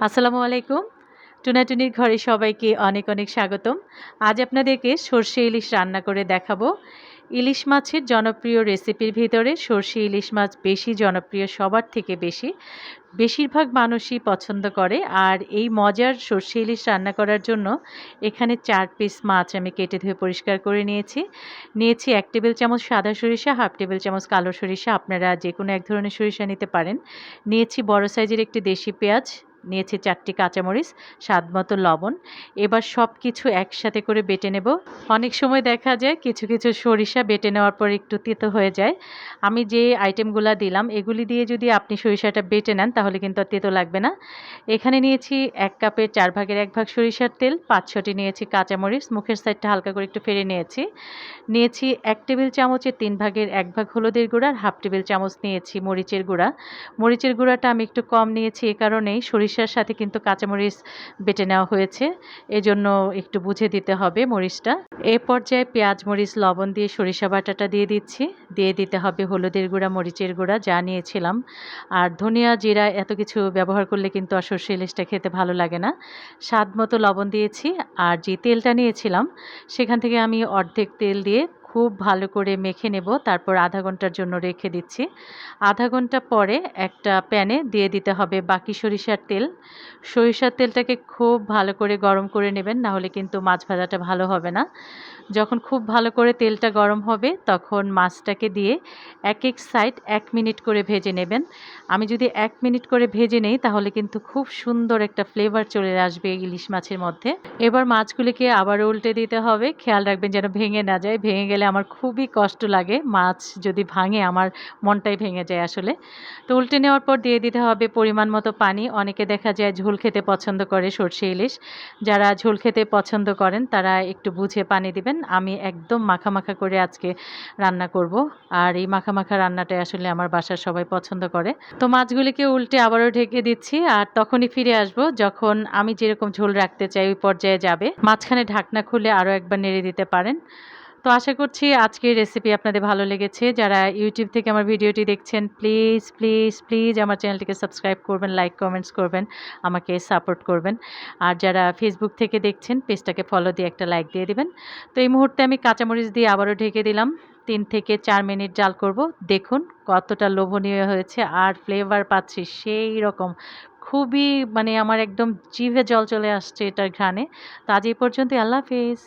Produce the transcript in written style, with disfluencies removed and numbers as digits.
আসসালামু আলাইকুম। টুনাটুনির ঘরে সবাইকে অনেক, অনেক স্বাগতম। আজ আপনাদেরকে সরষে ইলিশ রান্না করে দেখাবো। ইলিশ মাছের জনপ্রিয় রেসিপির ভিতরে সরষে ইলিশ মাছ বেশি জনপ্রিয়, সবার থেকে বেশি। বেশিরভাগ মানুষই পছন্দ করে। আর এই মজার সরষে ইলিশ রান্না করার জন্য এখানে ৪ পিস মাছ আমি কেটে ধুয়ে পরিষ্কার করে নিয়েছি। নিয়েছি ১ টেবিল চামচ সাদা সরিষা, হাফ টেবিল চামচ কালো সরিষা, আপনারা যেকোনো এক ধরনের সরিষা নিতে পারেন। নিয়েছি বড় সাইজের একটি দেশি পেঁয়াজ, নিয়েছি ৪ টি কাঁচামরিচ, স্বাদমতো লবণ। এবার সবকিছু একসাথে করে বেটে নেব। অনেক সময় দেখা যায় কিছু, কিছু সরিষা বেটে নেওয়ার পর একটু তিতো হয়ে যায়। আমি যে আইটেমগুলা দিলাম এগুলি দিয়ে যদি আপনি সরিষাটা বেটে নেন তাহলে কিন্তু আর তেতো লাগবে না। এখানে নিয়েছি ১ কাপের ৪ ভাগের ১ ভাগ সরিষার তেল, ৫-৬টি নিয়েছি কাঁচামরিচ, মুখের সাইডটা হালকা করে একটু ফেড়ে নিয়েছি। নিয়েছি ১ টেবিল চামচের ৩ ভাগের ১ ভাগ হলুদের গুঁড়া আর হাফ টেবিল চামচ নিয়েছি মরিচের গুঁড়া। মরিচের গুঁড়াটা আমি একটু কম নিয়েছি এ কারণেই সরিষার সাথে কিন্তু কাঁচামরিচ বেটে নেওয়া হয়েছে। এজন্য একটু বুঝে দিতে হবে মরিচটা। এ পর্যায়ে পেঁয়াজ, মরিচ, লবণ দিয়ে সরিষা বাটাটা দিয়ে দিচ্ছি। দিয়ে দিতে হবে হলুদের গুঁড়া, মরিচের গুঁড়া যা নিয়েছিলাম। আর ধনিয়া, জিরা এত কিছু ব্যবহার করলে কিন্তু আর সরষে ইলিশটা খেতে ভালো লাগে না। স্বাদ মতো লবণ দিয়েছি। আর যে তেলটা নিয়েছিলাম সেখান থেকে আমি অর্ধেক তেল দিয়ে খুব ভালো করে মেখে নেব। তারপর আধা ঘন্টার জন্য রেখে দিচ্ছি। আধা ঘন্টা পরে একটা প্যানে দিয়ে দিতে হবে বাকি সরিষার তেল। সরিষার তেলটাকে খুব ভালো করে গরম করে নেবেন, না হলে কিন্তু মাছ ভাজাটা ভালো হবে না। যখন খুব ভালো করে তেলটা গরম হবে তখন মাছটাকে দিয়ে এক সাইড ১ মিনিট করে ভেজে নেবেন। আমি যদি ১ মিনিট করে ভেজে নেই তাহলে কিন্তু খুব সুন্দর একটা ফ্লেভার চলে আসবে এই ইলিশ মাছের মধ্যে। এবার মাছগুলিকে আবারও উল্টে দিতে হবে। খেয়াল রাখবেন যেন ভেঙে না যায়। ভেঙে গেলে আমার খুবই কষ্ট লাগে। মাছ যদি ভাঙে আমার মনটাই ভেঙে যায় আসলে। তো উল্টে নেওয়ার পর দিয়ে দিতে হবে পরিমাণ মতো পানি। অনেকে দেখা যায় ঝোল খেতে পছন্দ করে সরষে ইলিশ। যারা ঝোল খেতে পছন্দ করেন তারা একটু বুঝে পানি দিবেন। আমি একদম মাখা, মাখা করে আজকে রান্না করব। আর এই মাখা, মাখা রান্নাটাই আসলে আমার বাসার সবাই পছন্দ করে। তো মাছগুলিকে উল্টে আবারও ঢেকে দিচ্ছি। আর তখনই ফিরে আসব যখন আমি যেরকম ঝোল রাখতে চাই ওই পর্যায়ে যাবে। মাঝখানে ঢাকনা খুলে আরও একবার নেড়ে দিতে পারেন। তো আশা করছি আজকের রেসিপি আপনাদের ভালো লেগেছে। যারা ইউটিউব থেকে আমার ভিডিওটি দেখছেন প্লিজ, প্লিজ, প্লিজ আমার চ্যানেলটিকে সাবস্ক্রাইব করবেন, লাইক, কমেন্টস করবেন, আমাকে সাপোর্ট করবেন। আর যারা ফেসবুক থেকে দেখছেন পেজটাকে ফলো দিয়ে একটা লাইক দিয়ে দিবেন। তো এই মুহূর্তে আমি কাঁচামরিচ দিয়ে আবারও ঢেকে দিলাম। ৩ থেকে ৪ মিনিট জাল করব। দেখুন কতটা লোভনীয় হয়েছে আর ফ্লেভার পাচ্ছি সেই রকম। খুবই মানে আমার একদম জিভে জল চলে আসছে এটার ঘ্রাণে। তো আজ এই পর্যন্তই। আল্লাহ হাফেজ।